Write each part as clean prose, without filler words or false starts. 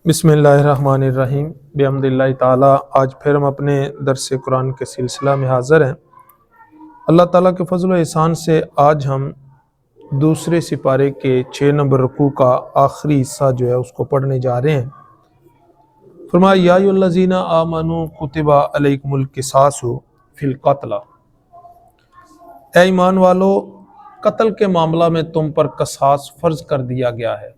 بسم اللہ الرحمن الرحیم بحمد اللہ تعالیٰ۔ آج پھر ہم اپنے درس قرآن کے سلسلہ میں حاضر ہیں۔ اللہ تعالیٰ کے فضل و احسان سے آج ہم دوسرے سپارے کے 6 نمبر رکوع کا آخری حصہ جو ہے اس کو پڑھنے جا رہے ہیں۔ فرمایا یا ایھا الذین آمنوا کتب علیکم القصاص فی القتل، اے ایمان والو قتل کے معاملہ میں تم پر قصاص فرض کر دیا گیا ہے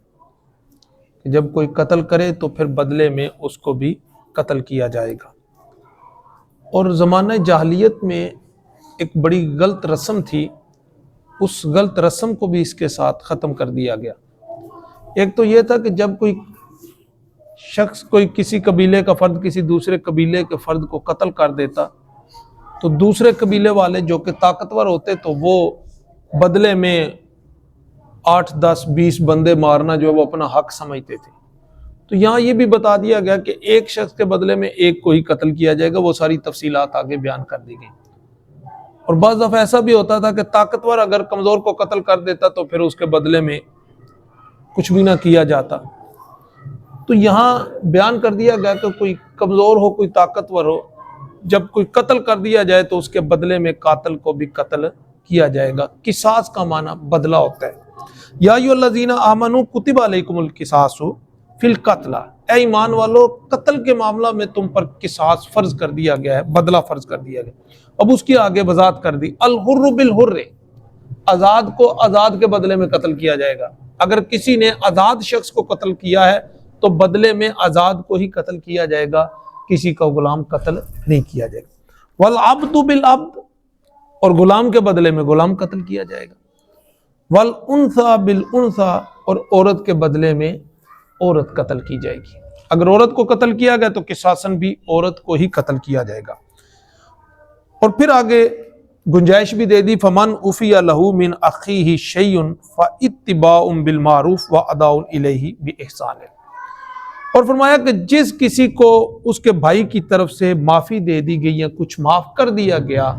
کہ جب کوئی قتل کرے تو پھر بدلے میں اس کو بھی قتل کیا جائے گا۔ اور زمانہ جاہلیت میں ایک بڑی غلط رسم تھی، اس غلط رسم کو بھی اس کے ساتھ ختم کر دیا گیا۔ ایک تو یہ تھا کہ جب کوئی شخص کوئی کسی قبیلے کا فرد کسی دوسرے قبیلے کے فرد کو قتل کر دیتا تو دوسرے قبیلے والے جو کہ طاقتور ہوتے تو وہ بدلے میں 8 10 20 بندے مارنا جو وہ اپنا حق سمجھتے تھے۔ تو یہاں یہ بھی بتا دیا گیا کہ ایک شخص کے بدلے میں ایک کو ہی قتل کیا جائے گا۔ وہ ساری تفصیلات آگے بیان کر دی گئی۔ اور بعض دفعہ ایسا بھی ہوتا تھا کہ طاقتور اگر کمزور کو قتل کر دیتا تو پھر اس کے بدلے میں کچھ بھی نہ کیا جاتا۔ تو یہاں بیان کر دیا گیا کہ کوئی کمزور ہو کوئی طاقتور ہو، جب کوئی قتل کر دیا جائے تو اس کے بدلے میں قاتل کو بھی قتل کیا جائے گا۔ قصاص کا معنی بدلہ ہوتا ہے۔ یا ایھا الذین آمنوا کتب علیکم القصاص فی القتل، اے ایمان والو قتل کے معاملہ میں تم پر قصاص فرض کر دیا گیا ہے، بدلہ فرض کر دیا گیا۔ اب اس کی آگے وضاحت کر دی، الحر بالحر، آزاد کو آزاد کے بدلے میں قتل کیا جائے گا۔ اگر کسی نے آزاد شخص کو قتل کیا ہے تو بدلے میں آزاد کو ہی قتل کیا جائے گا، کسی کا غلام قتل نہیں کیا جائے گا۔ والعبد بالعبد، اور غلام کے بدلے میں غلام قتل کیا جائے گا۔ والانثى بالانثى، اور عورت کے بدلے میں عورت قتل کی جائے گی۔ اگر عورت کو قتل کیا گیا تو قصاصاً بھی عورت کو ہی قتل کیا جائے گا۔ اور پھر آگے گنجائش بھی دے دی، فمن عفی لہ من اخیہ شیء فاتباع بالمعروف واداء الیہ باحسان، اور فرمایا کہ جس کسی کو اس کے بھائی کی طرف سے معافی دے دی گئی یا کچھ معاف کر دیا گیا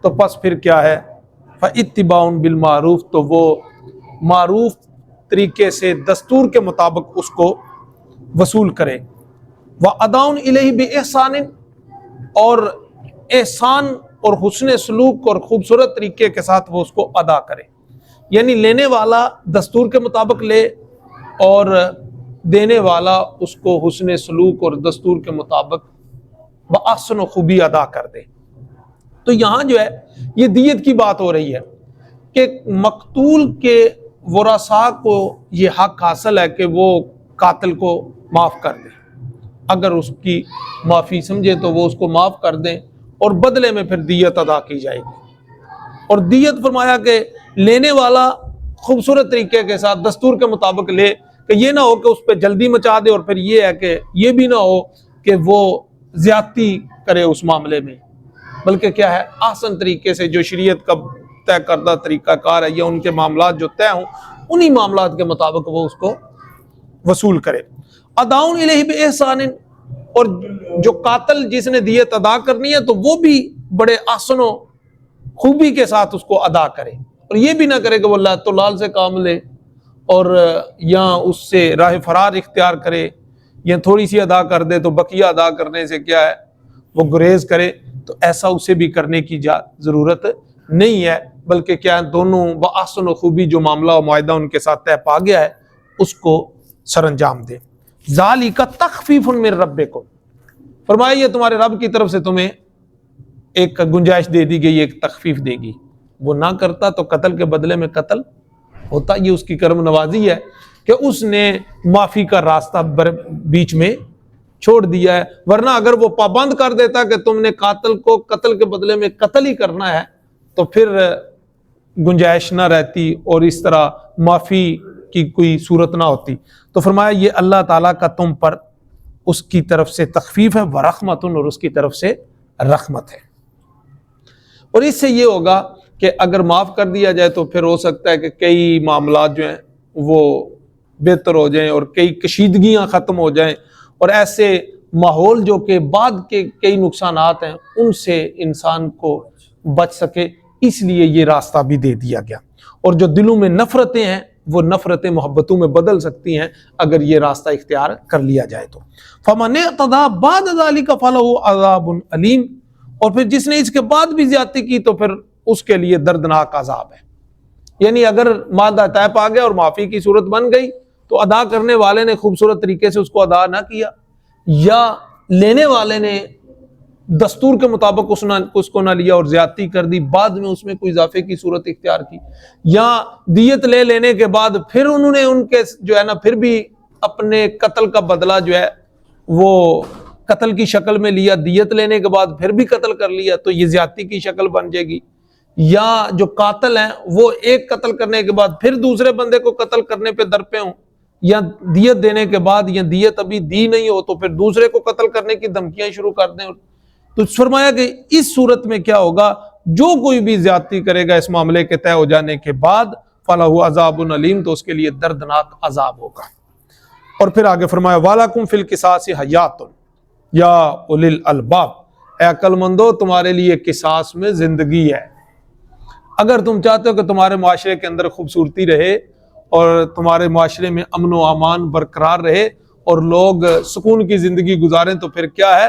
تو پس پھر کیا ہے، فاتباع بالمعروف، تو وہ معروف طریقے سے دستور کے مطابق اس کو وصول کرے، واداء الیہ باحسان، اور احسان اور حسن سلوک اور خوبصورت طریقے کے ساتھ وہ اس کو ادا کرے۔ یعنی لینے والا دستور کے مطابق لے اور دینے والا اس کو حسن سلوک اور دستور کے مطابق بأحسن و خوبی ادا کر دے۔ تو یہاں جو ہے یہ دیت کی بات ہو رہی ہے کہ مقتول کے ورثاء کو یہ حق حاصل ہے کہ وہ قاتل کو معاف کر دیں، اگر اس کی معافی سمجھے تو وہ اس کو معاف کر دیں اور بدلے میں پھر دیت ادا کی جائے گی۔ اور دیت فرمایا کہ لینے والا خوبصورت طریقے کے ساتھ دستور کے مطابق لے، کہ یہ نہ ہو کہ اس پہ جلدی مچا دے، اور پھر یہ ہے کہ یہ بھی نہ ہو کہ وہ زیادتی کرے اس معاملے میں، بلکہ کیا ہے احسن طریقے سے جو شریعت کا طے کردہ طریقہ کار ہے یا ان کے معاملات جو طے ہوں انہی معاملات کے مطابق وہ اس کو وصول کرے۔ اداء الیہ باحسان، اور جو قاتل جس نے دیت ادا کرنی ہے تو وہ بھی بڑے احسن و خوبی کے ساتھ اس کو ادا کرے، اور یہ بھی نہ کرے کہ وہ لات و لال سے کام لے اور یا اس سے راہ فرار اختیار کرے، یا تھوڑی سی ادا کر دے تو بقیہ ادا کرنے سے کیا ہے وہ گریز کرے۔ تو ایسا اسے بھی کرنے کی ضرورت نہیں ہے، بلکہ کیا ہے دونوں بأحسن و خوبی جو معاملہ و معاہدہ ان کے ساتھ طے پا گیا ہے اس کو سر انجام دے۔ ذالک تخفیف من ربکم، فرمایا یہ تمہارے رب کی طرف سے تمہیں ایک گنجائش دے دی گئی، ایک تخفیف دے گی۔ وہ نہ کرتا تو قتل کے بدلے میں قتل ہوتا۔ یہ اس کی کرم نوازی ہے کہ اس نے معافی کا راستہ بیچ میں چھوڑ دیا ہے، ورنہ اگر وہ پابند کر دیتا کہ تم نے قاتل کو قتل کے بدلے میں قتل ہی کرنا ہے تو پھر گنجائش نہ رہتی اور اس طرح معافی کی کوئی صورت نہ ہوتی۔ تو فرمایا یہ اللہ تعالیٰ کا تم پر اس کی طرف سے تخفیف ہے، ورحمت، اور اس کی طرف سے رحمت ہے۔ اور اس سے یہ ہوگا کہ اگر معاف کر دیا جائے تو پھر ہو سکتا ہے کہ کئی معاملات جو ہیں وہ بہتر ہو جائیں اور کئی کشیدگیاں ختم ہو جائیں، اور ایسے ماحول جو کہ بعد کے کئی نقصانات ہیں ان سے انسان کو بچ سکے، اس لیے یہ راستہ بھی دے دیا گیا۔ اور جو دلوں میں نفرتیں ہیں وہ نفرتیں محبتوں میں بدل سکتی ہیں اگر یہ راستہ اختیار کر لیا جائے تو۔ فَمَنِ اعْتَدَىٰ بَعْدَ ذَلِكَ فَلَهُ عَذَابٌ أَلِيمٌ، اور پھر جس نے اس کے بعد بھی زیادتی کی تو پھر اس کے لیے دردناک عذاب ہے۔ یعنی اگر مادہ طیب آ گیا اور معافی کی صورت بن گئی تو ادا کرنے والے نے خوبصورت طریقے سے اس کو ادا نہ کیا، یا لینے والے نے دستور کے مطابق اس کو نہ لیا اور زیادتی کر دی، بعد میں اس میں کوئی اضافے کی صورت اختیار کی، یا دیت لے لینے کے بعد پھر انہوں نے ان کے جو ہے نا پھر بھی اپنے قتل کا بدلہ جو ہے وہ قتل کی شکل میں لیا، دیت لینے کے بعد پھر بھی قتل کر لیا، تو یہ زیادتی کی شکل بن جائے گی۔ یا جو قاتل ہیں وہ ایک قتل کرنے کے بعد پھر دوسرے بندے کو قتل کرنے پہ درپے ہوں، یا دیت دینے کے بعد یا دیت ابھی دی نہیں ہو تو پھر دوسرے کو قتل کرنے کی دھمکیاں شروع کر دیں۔ تو فرمایا کہ اس صورت میں کیا ہوگا، جو کوئی بھی زیادتی کرے گا اس معاملے کے طے ہو جانے کے بعد فَلَهُ عَذَابٌ أَلِيمٌ، تو اس کے لیے دردناک عذاب ہوگا۔ اور پھر آگے فرمایا وَلَكُمْ فِي الْقِصَاصِ حَيَاتٌ یا اُولِي الْأَلْبَابِ، اے عقل مندو تمہارے لیے قصاص میں زندگی ہے۔ اگر تم چاہتے ہو کہ تمہارے معاشرے کے اندر خوبصورتی رہے اور تمہارے معاشرے میں امن و امان برقرار رہے اور لوگ سکون کی زندگی گزاریں، تو پھر کیا ہے،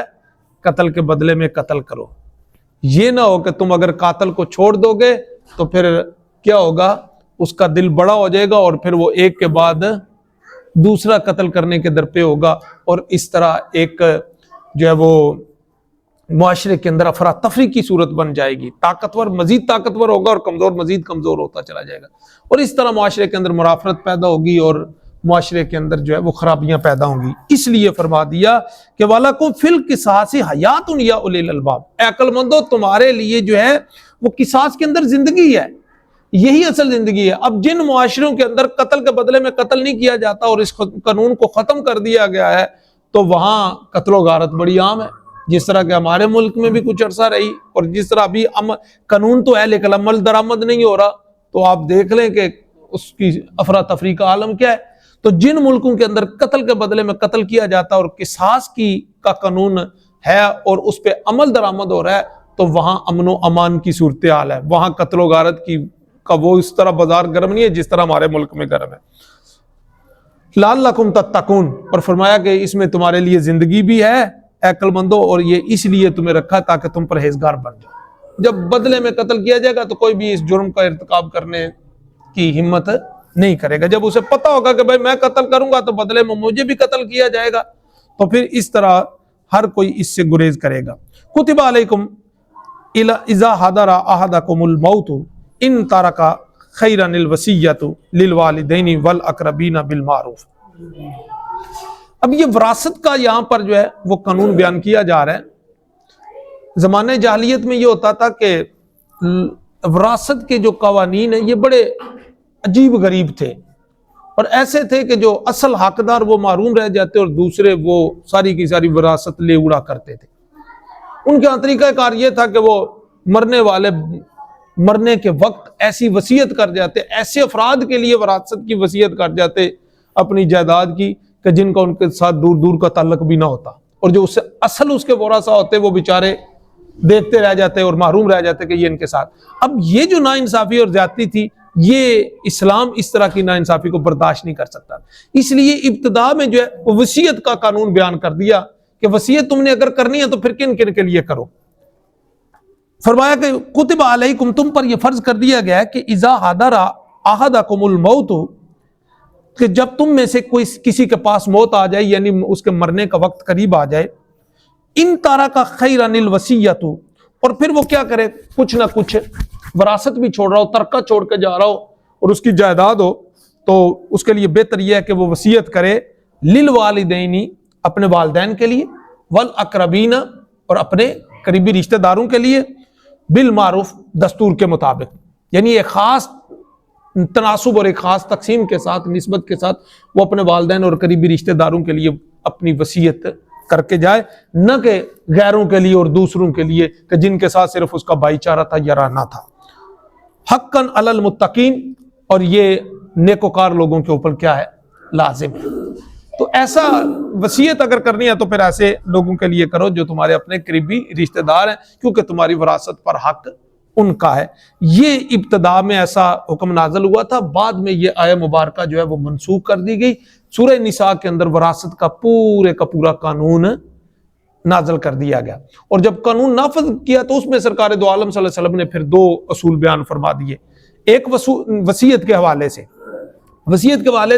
قتل کے بدلے میں قتل کرو۔ یہ نہ ہو کہ تم اگر قاتل کو چھوڑ دو گے تو پھر کیا ہوگا، اس کا دل بڑا ہو جائے گا اور پھر وہ ایک کے بعد دوسرا قتل کرنے کے درپے ہوگا، اور اس طرح ایک جو ہے وہ معاشرے کے اندر افراتفری کی صورت بن جائے گی، طاقتور مزید طاقتور ہوگا اور کمزور مزید کمزور ہوتا چلا جائے گا، اور اس طرح معاشرے کے اندر منافرت پیدا ہوگی اور معاشرے کے اندر جو ہے وہ خرابیاں پیدا ہوں گی۔ اس لیے فرما دیا کہ وَلَكُمْ فِي الْقِصَاصِ حَيَاتٌ یا اُولِي الْأَلْبَابِ، اے عقل مندو تمہارے لیے جو ہے وہ قصاص کے اندر زندگی ہے، یہی اصل زندگی ہے۔ اب جن معاشروں کے اندر قتل کے بدلے میں قتل نہیں کیا جاتا اور اس قانون کو ختم کر دیا گیا ہے، تو وہاں قتل و غارت بڑی عام ہے، جس طرح کہ ہمارے ملک میں بھی کچھ عرصہ رہی، اور جس طرح ابھی قانون تو ہے لیکن عمل درآمد نہیں ہو رہا، تو آپ دیکھ لیں کہ اس کی افراتفری کا عالم کیا ہے۔ تو جن ملکوں کے اندر قتل کے بدلے میں قتل کیا جاتا اور قصاص کا قانون ہے اور اس پہ عمل درآمد ہو رہا ہے، تو وہاں امن و امان کی صورتحال ہے، وہاں قتل و غارت کا وہ اس طرح بازار گرم نہیں ہے جس طرح ہمارے ملک میں گرم ہے۔ لعلکم تتقون، اور فرمایا کہ اس میں تمہارے لیے زندگی بھی ہے اے عقل مندو، اور یہ اس لیے تمہیں رکھا تاکہ تم پرہیزگار بن جاؤ۔ جب بدلے میں قتل کیا جائے گا تو کوئی بھی اس جرم کا ارتکاب کرنے کی ہمت نہیں کرے گا۔ جب اسے پتہ ہوگا کہ بھائی میں قتل کروں گا تو بدلے میں مجھے بھی قتل کیا جائے گا، تو پھر اس طرح ہر کوئی اس سے گریز کرے گا۔ کتب علیکم اذا حضر احدکم الموت ان ترک خیرا الوصیۃ للوالدین والاقربین بالمعروف۔ اب یہ وراثت کا یہاں پر جو ہے وہ قانون بیان کیا جا رہا ہے۔ زمانے جاہلیت میں یہ ہوتا تھا کہ وراثت کے جو قوانین ہیں یہ بڑے عجیب غریب تھے، اور ایسے تھے کہ جو اصل حقدار وہ محروم رہ جاتے اور دوسرے وہ ساری کی ساری وراثت لے اڑا کرتے تھے۔ ان کا طریقہ کار یہ تھا کہ وہ مرنے والے مرنے کے وقت ایسی وصیت کر جاتے، ایسے افراد کے لیے وراثت کی وصیت کر جاتے اپنی جائیداد کی کہ جن کا ان کے ساتھ دور دور کا تعلق بھی نہ ہوتا، اور جو اصل اس کے ورثاء ہوتے وہ بیچارے دیکھتے رہ جاتے اور محروم رہ جاتے کہ یہ ان کے ساتھ۔ اب یہ جو ناانصافی اور زیادتی تھی، یہ اسلام اس طرح کی ناانصافی کو برداشت نہیں کر سکتا، اس لیے ابتدا میں جو ہے وصیت کا قانون بیان کر دیا کہ وصیت تم نے اگر کرنی ہے تو پھر کن کن کے لیے کرو۔ فرمایا کہ کتب علیکم، تم پر یہ فرض کر دیا گیا ہے کہ اذا حضر احدکم الموت، کہ جب تم میں سے کوئی کسی کے پاس موت آ جائے، یعنی اس کے مرنے کا وقت قریب آ جائے، ان ترک خیرا الوصیۃ، اور پھر وہ کیا کرے، کچھ نہ کچھ وراثت بھی چھوڑ رہا ہو، ترکہ چھوڑ کے جا رہا ہو اور اس کی جائیداد ہو، تو اس کے لیے بہتر یہ ہے کہ وہ وصیت کرے للوالدین، اپنے والدین کے لیے، والاقربین، اور اپنے قریبی رشتہ داروں کے لیے، بالمعروف، دستور کے مطابق، یعنی ایک خاص تناسب اور ایک خاص تقسیم کے ساتھ، نسبت کے ساتھ وہ اپنے والدین اور قریبی رشتہ داروں کے لیے اپنی وصیت کر کے جائے، نہ کہ غیروں کے لیے اور دوسروں کے لیے کہ جن کے ساتھ صرف اس کا بھائی چارہ تھا یا رانا تھا۔ حقاً علی المتقین، اور یہ نیکوکار لوگوں کے اوپر کیا ہے، لازم ہے۔ تو ایسا وصیت اگر کرنی ہے تو پھر ایسے لوگوں کے لیے کرو جو تمہارے اپنے قریبی رشتہ دار ہیں، کیونکہ تمہاری وراثت پر حق ان کا ہے۔ یہ ابتدا میں ایسا حکم نازل ہوا تھا، بعد میں یہ آیہ مبارکہ جو ہے وہ منسوخ کر دی گئی۔ سورہ نساء کے اندر وراثت کا پورے کا پورا قانون نازل کر دیا گیا، اور جب قانون نافذ کیا تو اس میں سرکار دو عالم صلی اللہ علیہ وسلم نے پھر دو اصول بیان فرما دیے۔ ایک وصیت کے حوالے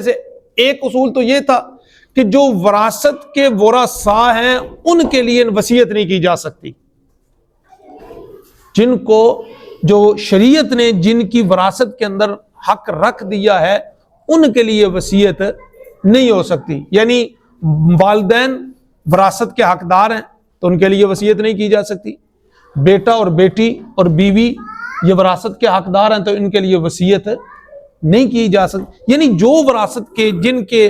سے ایک اصول تو یہ تھا کہ جو وراثت کے ورثاء ہیں ان کے لیے وصیت نہیں کی جا سکتی، جن کو جو شریعت نے جن کی وراثت کے اندر حق رکھ دیا ہے ان کے لیے وصیت نہیں ہو سکتی، یعنی والدین وراثت کے حقدار ہیں تو ان کے لیے وصیت نہیں کی جا سکتی، بیٹا اور بیٹی اور بیوی یہ وراثت کے حقدار ہیں تو ان کے لیے وصیت نہیں کی جا سکتی، یعنی جو وراثت کے جن کے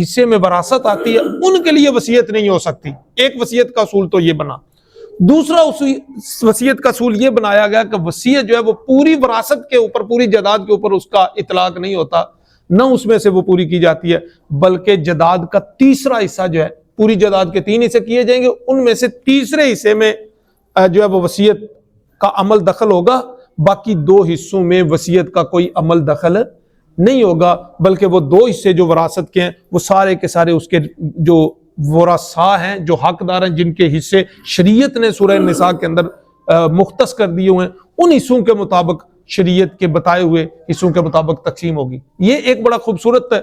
حصے میں وراثت آتی ہے ان کے لیے وصیت نہیں ہو سکتی۔ ایک وصیت کا اصول تو یہ بنا۔ دوسرا وصیت کا اصول یہ بنایا گیا کہ وصیت جو ہے وہ پوری وراثت کے اوپر، پوری جائیداد کے اوپر اس کا اطلاق نہیں ہوتا، نہ اس میں سے وہ پوری کی جاتی ہے، بلکہ جائیداد کا تیسرا حصہ جو ہے، پوری جائیداد کے 3 حصے کیے جائیں گے، ان میں سے تیسرے حصے میں جو ہے وہ وصیت کا عمل دخل ہوگا، باقی 2 حصوں میں وصیت کا کوئی عمل دخل نہیں ہوگا، بلکہ وہ 2 حصے جو وراثت کے ہیں وہ سارے کے سارے اس کے جو ورثاء ہیں، جو حقدار ہیں، جن کے حصے شریعت نے سورہ نساء کے اندر مختص کر دیے ہوئے ہیں، ان حصوں کے مطابق، شریعت کے بتائے ہوئے حصوں کے مطابق تقسیم ہوگی۔ یہ ایک بڑا خوبصورت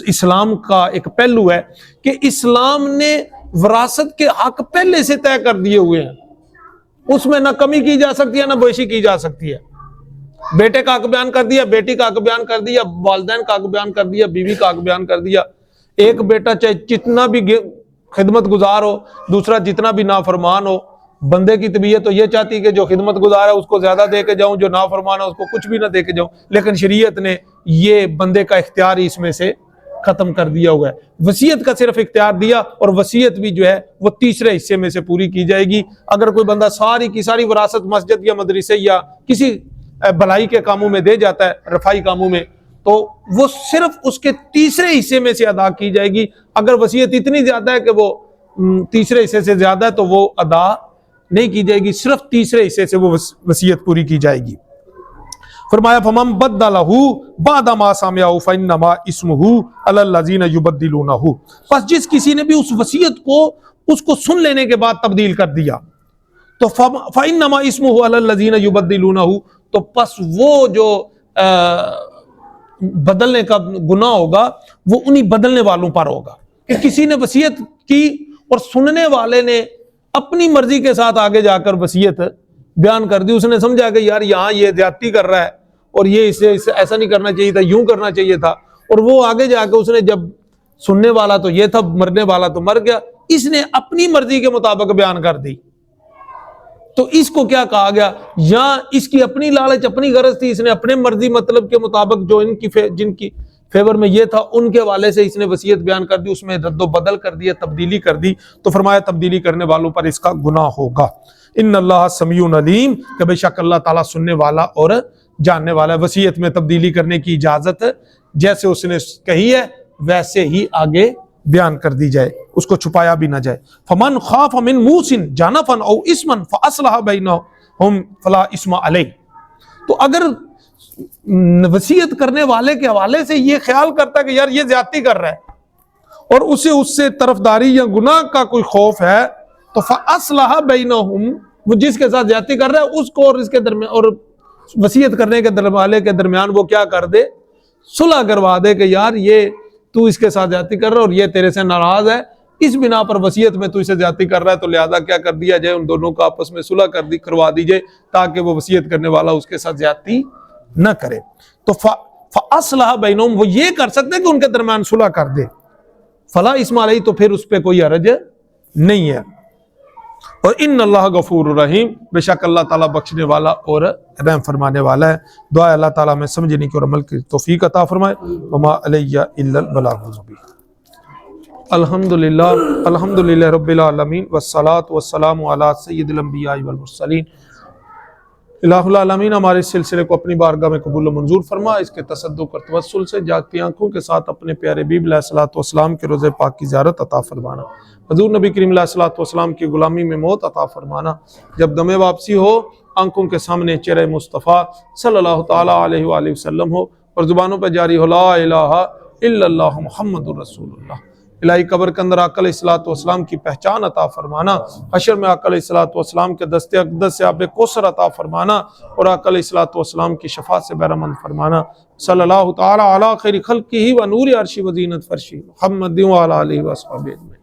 اسلام کا ایک پہلو ہے کہ اسلام نے وراثت کے حق پہلے سے طے کر دیے ہوئے ہیں، اس میں نہ کمی کی جا سکتی ہے نہ بیشی کی جا سکتی ہے۔ بیٹے کا حق بیان کر دیا، بیٹی کا حق بیان کر دیا، والدین کا حق بیان کر دیا، بیوی کا حق بیان کر دیا۔ ایک بیٹا چاہے جتنا بھی خدمت گزار ہو، دوسرا جتنا بھی نافرمان ہو، بندے کی طبیعت تو یہ چاہتی ہے کہ جو خدمت گزار ہے اس کو زیادہ دے کے جاؤں، جو نافرمان ہے اس کو کچھ بھی نہ دے کے جاؤں، لیکن شریعت نے یہ بندے کا اختیار ہی اس میں سے ختم کر دیا ہوا ہے۔ وصیت کا صرف اختیار دیا، اور وصیت بھی جو ہے وہ تیسرے حصے میں سے پوری کی جائے گی۔ اگر کوئی بندہ ساری کی ساری وراثت مسجد یا مدرسے یا کسی بھلائی کے کاموں میں دے جاتا ہے، رفائی کاموں میں، تو وہ صرف اس کے تیسرے حصے میں سے ادا کی جائے گی۔ اگر وصیت اتنی زیادہ ہے کہ وہ تیسرے حصے سے زیادہ ہے تو وہ ادا نہیں کی جائے گی، صرف تیسرے حصے سے وہ وصیت پوری کی جائے گی۔ فرمایا فَمَن بَدَّلَهُ بَعْدَ مَا سَمِعَهُ فَإِنَّمَا إِثْمُهُ عَلَى الَّذِينَ يُبَدِّلُونَهُ، پس جس کسی نے بھی اس وصیت کو اس کو سن لینے کے بعد تبدیل کر دیا تو فَإِنَّمَا إِثْمُهُ عَلَى الَّذِينَ يُبَدِّلُونَهُ، تو پس وہ جو بدلنے کا گناہ ہوگا وہ انہی بدلنے والوں پر ہوگا کہ کسی نے وصیت کی اور سننے والے نے اپنی مرضی کے ساتھ آگے جا کر وصیت بیان کر دی، اس نے سمجھا کہ یار یہاں یہ زیادتی کر رہا ہے اور یہ اسے ایسا نہیں کرنا چاہیے تھا، یوں کرنا چاہیے تھا، اور وہ آگے جا کے اس نے جب سننے والا تو یہ تھا، مرنے والا تو مر گیا، اس نے اپنی مرضی کے مطابق بیان کر دی، تو اس کو کیا کہا گیا؟ یا اس کی اپنی لالچ، اپنی غرض تھی، اس نے اپنے مرضی مطلب کے مطابق جو جن کی فیور میں یہ تھا ان کے حوالے سے اس نے وصیت بیان کر دی، اس میں رد و بدل کر دیا، تبدیلی کر دی، تو فرمایا تبدیلی کرنے والوں پر اس کا گناہ ہوگا۔ ان اللہ سمیع علیم، کہ بے شک اللہ تعالیٰ سننے والا اور جاننے والا ہے۔ وصیت میں تبدیلی کرنے کی اجازت جیسے اس نے کہی ہے ویسے ہی آگے بیان کر دی جائے، اس کو چھپایا بھی نہ جائے۔ فمن خاف من موص جنفا او اثما فاصلح بینہم فلا اثم علیہ، تو اگر وصیت کرنے والے کے حوالے سے یہ خیال کرتا ہے کہ یار یہ زیادتی کر رہا ہے اور اسے اس سے طرفداری یا گناہ کا کوئی خوف ہے تو فاصلح بینہم، وہ جس کے ساتھ زیادتی کر رہا ہے اس کو اور اس کے درمیان اور وصیت کرنے کے والے کے درمیان وہ کیا کر دے؟ صلح کروا دے کہ یار یہ تو اس کے ساتھ زیادتی کر رہا ہے اور یہ تیرے سے ناراض ہے، اس بنا پر وصیت میں تو اسے زیادتی کر رہا ہے، تو لہذا کیا کر دیا جائے، ان دونوں کا آپس میں صلح کروا دی جائے تاکہ وہ وصیت کرنے والا اس کے ساتھ زیادتی نہ کرے۔ تو فاصلح بینہم، وہ یہ کر سکتے کہ ان کے درمیان صلح کر دے، فلا اثم علیہ، تو پھر اس پہ کوئی حرج نہیں ہے۔ اور ان اللہ غفور الرحیم، بے شک اللہ تعالیٰ بخشنے والا اور رحم فرمانے والا ہے۔ دعا ہے اللہ تعالیٰ میں سمجھنے کی اور عمل کی توفیق عطا فرمائے۔ وما علیہ الا البلاغ المبین۔ الحمدللہ رب العالمین والصلاة والسلام علی سید الانبیاء والمرسلین۔ الہ العالمین ہمارے اس سلسلے کو اپنی بارگاہ میں قبول و منظور فرما، اس کے تصدق اور توسل سے جاگتی آنکھوں کے ساتھ اپنے پیارے حبیب علیہ الصلوۃ والسلام کے روضہ پاک کی زیارت عطا فرمانا، حضور نبی کریم علیہ الصلوۃ والسلام کی غلامی میں موت عطا فرمانا، جب دم واپسی ہو آنکھوں کے سامنے چہرہ مصطفیٰ صلی اللہ تعالیٰ علیہ وآلہ وسلم ہو، اور زبانوں پہ جاری ہو لا الہ الا اللہ محمد الرسول اللہ۔ الہی قبر کے اندر آقا علیہ الصلوۃ والسلام کی پہچان عطا فرمانا، حشر میں آقا علیہ الصلوۃ والسلام کے دست اقدس سے آب کوثر عطا فرمانا، اور آقا علیہ الصلوۃ والسلام کی شفاعت سے بہرمند فرمانا۔ صلی اللہ تعالیٰ علی خیر خلقہ و نور عرشہ و زینت فرشہ محمد و علی آلہ و اصحابہ اجمعین۔